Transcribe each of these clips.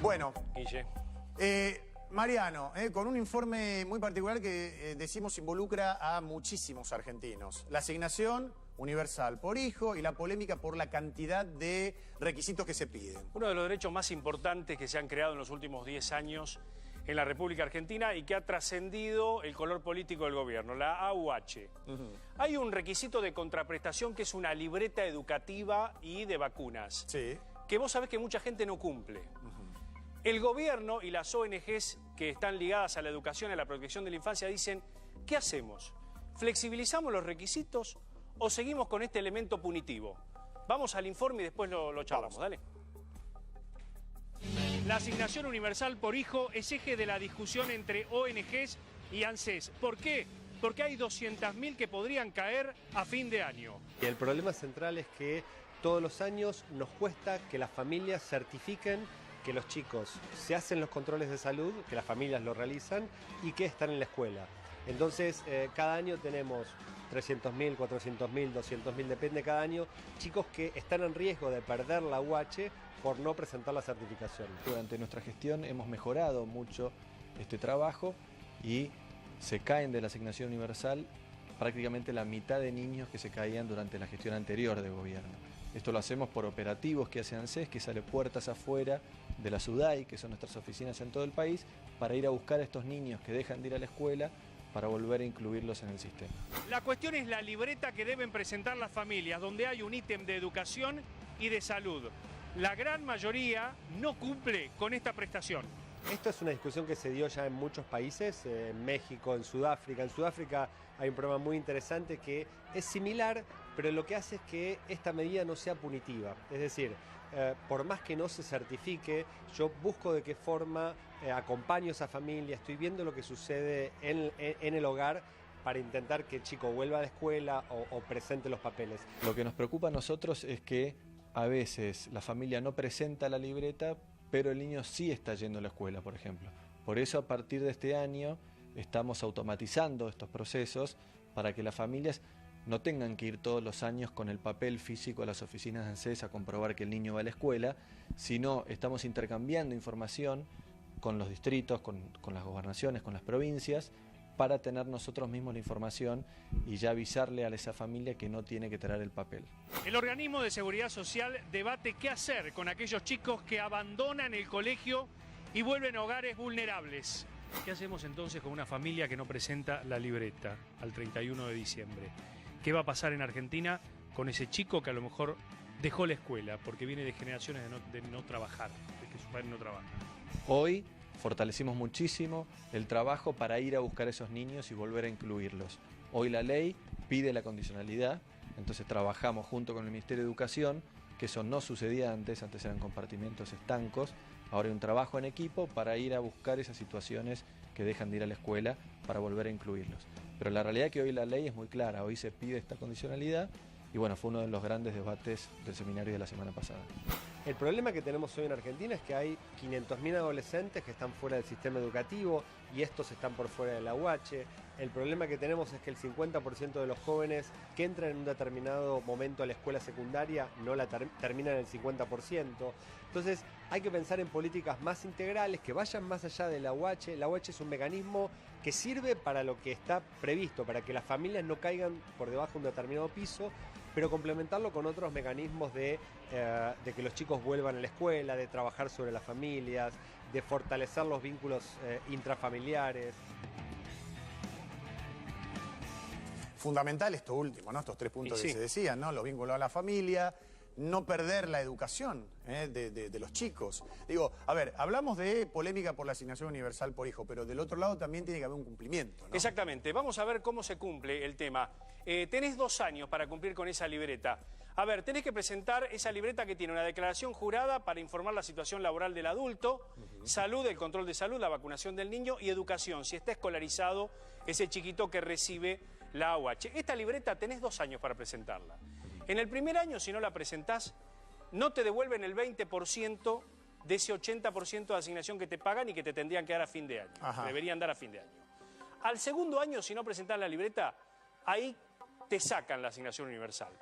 Bueno, Guille. Mariano, con un informe muy particular que decimos involucra a muchísimos argentinos. La asignación universal por hijo y la polémica por la cantidad de requisitos que se piden. Uno de los derechos más importantes que se han creado en los últimos 10 años en la República Argentina y que ha trascendido el color político del gobierno, la AUH. Hay un requisito de contraprestación que es una libreta educativa y de vacunas, Sí. que vos sabés que mucha gente no cumple. El gobierno y las ONGs que están ligadas a la educación y a la protección de la infancia dicen, ¿qué hacemos? ¿Flexibilizamos los requisitos o seguimos con este elemento punitivo? Vamos al informe y después lo charlamos, dale. La asignación universal por hijo es eje de la discusión entre ONGs y ANSES. ¿Por qué? Porque hay 200.000 que podrían caer a fin de año. Y el problema central es que todos los años nos cuesta que las familias certifiquen que los chicos se hacen los controles de salud, que las familias lo realizan y que están en la escuela. Entonces, cada año tenemos 300.000, 400.000, 200.000, depende cada año, chicos que están en riesgo de perder la UH por no presentar la certificación. Durante nuestra gestión hemos mejorado mucho este trabajo y se caen de la asignación universal prácticamente la mitad de niños que se caían durante la gestión anterior de gobierno. Esto lo hacemos por operativos que hace ANSES, que sale puertas afuera de la SUDAI, que son nuestras oficinas en todo el país, para ir a buscar a estos niños que dejan de ir a la escuela para volver a incluirlos en el sistema. La cuestión es la libreta que deben presentar las familias, donde hay un ítem de educación y de salud. La gran mayoría no cumple con esta prestación. Esto es una discusión que se dio ya en muchos países, en México, en Sudáfrica. En Sudáfrica hay un programa muy interesante que es similar, pero lo que hace es que esta medida no sea punitiva. Es decir, por más que no se certifique, yo busco de qué forma acompaño a esa familia, estoy viendo lo que sucede en el hogar para intentar que el chico vuelva a la escuela o presente los papeles. Lo que nos preocupa a nosotros es que a veces la familia no presenta la libreta, pero el niño sí está yendo a la escuela, por ejemplo. Por eso, a partir de este año, estamos automatizando estos procesos para que las familias no tengan que ir todos los años con el papel físico a las oficinas de ANSES a comprobar que el niño va a la escuela, sino estamos intercambiando información con los distritos, con las gobernaciones, con las provincias, para tener nosotros mismos la información y ya avisarle a esa familia que no tiene que traer el papel. El organismo de seguridad social debate qué hacer con aquellos chicos que abandonan el colegio y vuelven a hogares vulnerables. ¿Qué hacemos entonces con una familia que no presenta la libreta al 31 de diciembre? ¿Qué va a pasar en Argentina con ese chico que a lo mejor dejó la escuela porque viene de generaciones de no trabajar, de que su padre no trabaja? Hoy fortalecimos muchísimo el trabajo para ir a buscar a esos niños y volver a incluirlos. Hoy la ley pide la condicionalidad, entonces trabajamos junto con el Ministerio de Educación, que eso no sucedía antes eran compartimentos estancos, ahora hay un trabajo en equipo para ir a buscar esas situaciones que dejan de ir a la escuela para volver a incluirlos. Pero la realidad es que hoy la ley es muy clara, hoy se pide esta condicionalidad y bueno, fue uno de los grandes debates del seminario de la semana pasada. El problema que tenemos hoy en Argentina es que hay 500.000 adolescentes que están fuera del sistema educativo y estos están por fuera de la UH. El problema que tenemos es que el 50% de los jóvenes que entran en un determinado momento a la escuela secundaria no la terminan el 50%. Entonces hay que pensar en políticas más integrales que vayan más allá de la UH. La UH es un mecanismo que sirve para lo que está previsto, para que las familias no caigan por debajo de un determinado piso, pero complementarlo con otros mecanismos de que los chicos vuelvan a la escuela, de trabajar sobre las familias, de fortalecer los vínculos intrafamiliares. Fundamental esto último, ¿no? Estos tres puntos que se decían, ¿no? Los vínculos a la familia, no perder la educación de los chicos. Digo, a ver, hablamos de polémica por la asignación universal por hijo, pero del otro lado también tiene que haber un cumplimiento, ¿no? Exactamente, vamos a ver cómo se cumple el tema. Tenés 2 años para cumplir con esa libreta. A ver, tenés que presentar esa libreta que tiene una declaración jurada para informar la situación laboral del adulto, salud, el control de salud, la vacunación del niño y educación, si está escolarizado ese chiquito que recibe la AUH. Esta libreta tenés 2 años para presentarla. En el primer año, si no la presentás, no te devuelven el 20% de ese 80% de asignación que te pagan y que te tendrían que dar a fin de año. Deberían dar a fin de año. Al segundo año, si no presentás la libreta, ahí te sacan la asignación universal.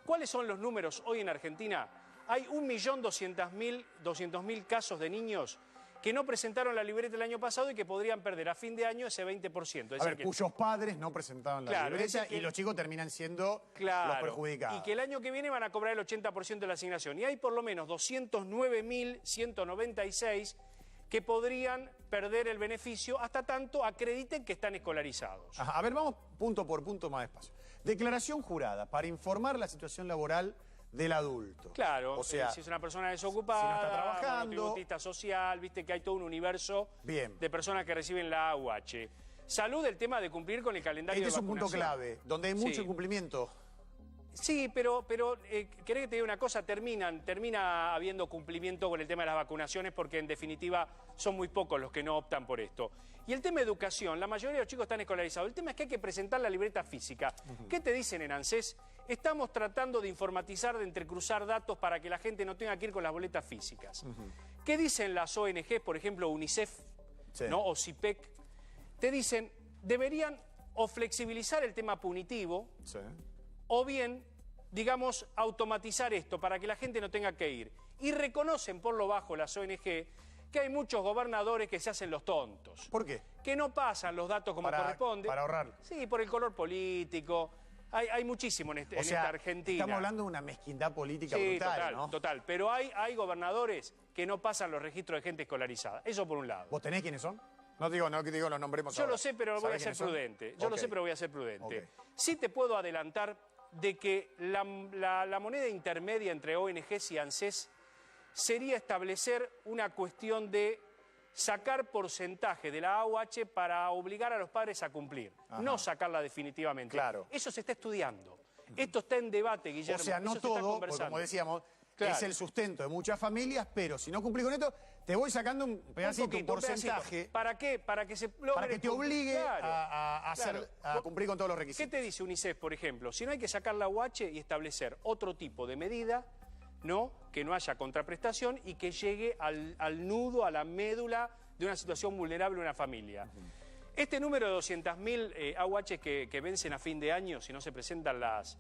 ¿Cuáles son los números hoy en Argentina? hay 1.200.000 casos de niños que no presentaron la libreta el año pasado y que podrían perder a fin de año ese 20%. Es a ver, cuyos padres no presentaron la libreta y los chicos terminan siendo los perjudicados. Y que el año que viene van a cobrar el 80% de la asignación. Y hay por lo menos 209.196 que podrían perder el beneficio hasta tanto acrediten que están escolarizados. Ajá, a ver, vamos punto por punto más despacio. Declaración jurada para informar la situación laboral del adulto. Claro, o sea, si es una persona desocupada, si no está trabajando, monotributista social, viste que hay todo un universo bien, de personas que reciben la AUH. Salud, el tema de cumplir con el calendario de vacunación. Este es un punto clave, donde hay mucho incumplimiento. Sí, pero ¿querés que te diga una cosa? Termina habiendo cumplimiento con el tema de las vacunaciones porque en definitiva son muy pocos los que no optan por esto. Y el tema de educación, la mayoría de los chicos están escolarizados. El tema es que hay que presentar la libreta física. ¿Qué te dicen en ANSES? Estamos tratando de informatizar, de entrecruzar datos para que la gente no tenga que ir con las boletas físicas. ¿Qué dicen las ONG, por ejemplo UNICEF, ¿no? O CIPEC? Te dicen, deberían o flexibilizar el tema punitivo, o bien, digamos, automatizar esto para que la gente no tenga que ir. Y reconocen por lo bajo las ONG que hay muchos gobernadores que se hacen los tontos. ¿Por qué? Que no pasan los datos como corresponde. Para ahorrar. Sí, por el color político. Hay muchísimo en esta Argentina. Estamos hablando de una mezquindad política brutal, total, ¿no? total. Pero hay gobernadores que no pasan los registros de gente escolarizada. Eso por un lado. ¿Vos tenés quiénes son? No digo los nombremos Yo ahora. lo sé, pero voy a ser prudente. Yo lo sé, pero voy a ser prudente. Okay. Sí te puedo adelantar de que la moneda intermedia entre ONGs y ANSES sería establecer una cuestión de sacar porcentaje de la AUH para obligar a los padres a cumplir, no sacarla definitivamente. Claro. Eso se está estudiando. Esto está en debate, Guillermo. O sea, no todo, porque como decíamos, es el sustento de muchas familias, pero si no cumplís con esto, te voy sacando un pedacito, un porcentaje. ¿Para qué? Para que se logre... Para que te obligue a cumplir con todos los requisitos. ¿Qué te dice UNICEF, por ejemplo? Si no hay que sacar la AUH y establecer otro tipo de medida, ¿no? Que no haya contraprestación y que llegue al nudo, a la médula de una situación vulnerable de una familia. Este número de 200.000 AUH que vencen a fin de año, si no se presentan las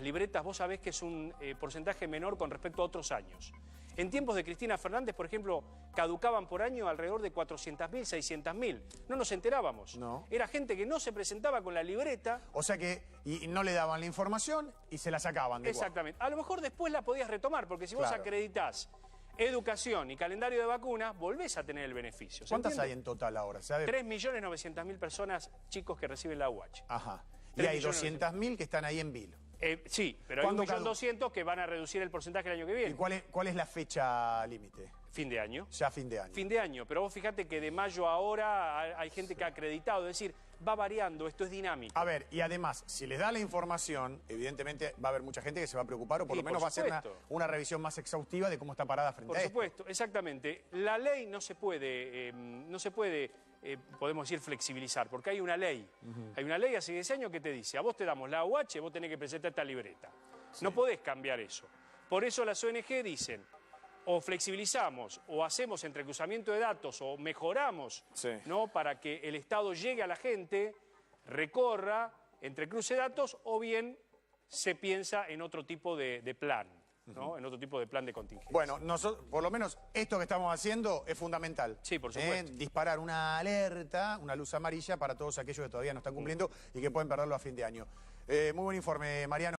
libretas, vos sabés que es un porcentaje menor con respecto a otros años. En tiempos de Cristina Fernández, por ejemplo, caducaban por año alrededor de 400.000, 600.000. No nos enterábamos. No. Era gente que no se presentaba con la libreta. O sea que y no le daban la información y se la sacaban. Exactamente. A lo mejor después la podías retomar, porque si vos acreditás educación y calendario de vacunas, volvés a tener el beneficio. ¿Cuántas hay en total ahora? 3.900.000 personas, chicos, que reciben la AUH. Ajá. Y hay 200.000 que están ahí en vilo. Sí, pero hay 1.200.000 que van a reducir el porcentaje el año que viene. ¿Y cuál es la fecha límite? Fin de año. Ya fin de año. Fin de año, pero vos fíjate que de mayo a ahora hay gente que ha acreditado, es decir, va variando, esto es dinámico. A ver, y además, si les da la información, evidentemente va a haber mucha gente que se va a preocupar o por lo menos va a hacer una revisión más exhaustiva de cómo está parada frente a esto. Por supuesto, exactamente. La ley no se puede, podemos decir, flexibilizar, porque hay una ley. Hay una ley hace 10 años que te dice, a vos te damos la AUH, vos tenés que presentar esta libreta. No podés cambiar eso. Por eso las ONG dicen, o flexibilizamos, o hacemos entrecruzamiento de datos, o mejoramos, ¿no? Para que el Estado llegue a la gente, recorra, entrecruce datos, o bien se piensa en otro tipo de plan, ¿no? En otro tipo de plan de contingencia. Bueno, nosotros, por lo menos esto que estamos haciendo es fundamental. Sí, por supuesto. Disparar una alerta, una luz amarilla para todos aquellos que todavía no están cumpliendo y que pueden perderlo a fin de año. Muy buen informe, Mariano.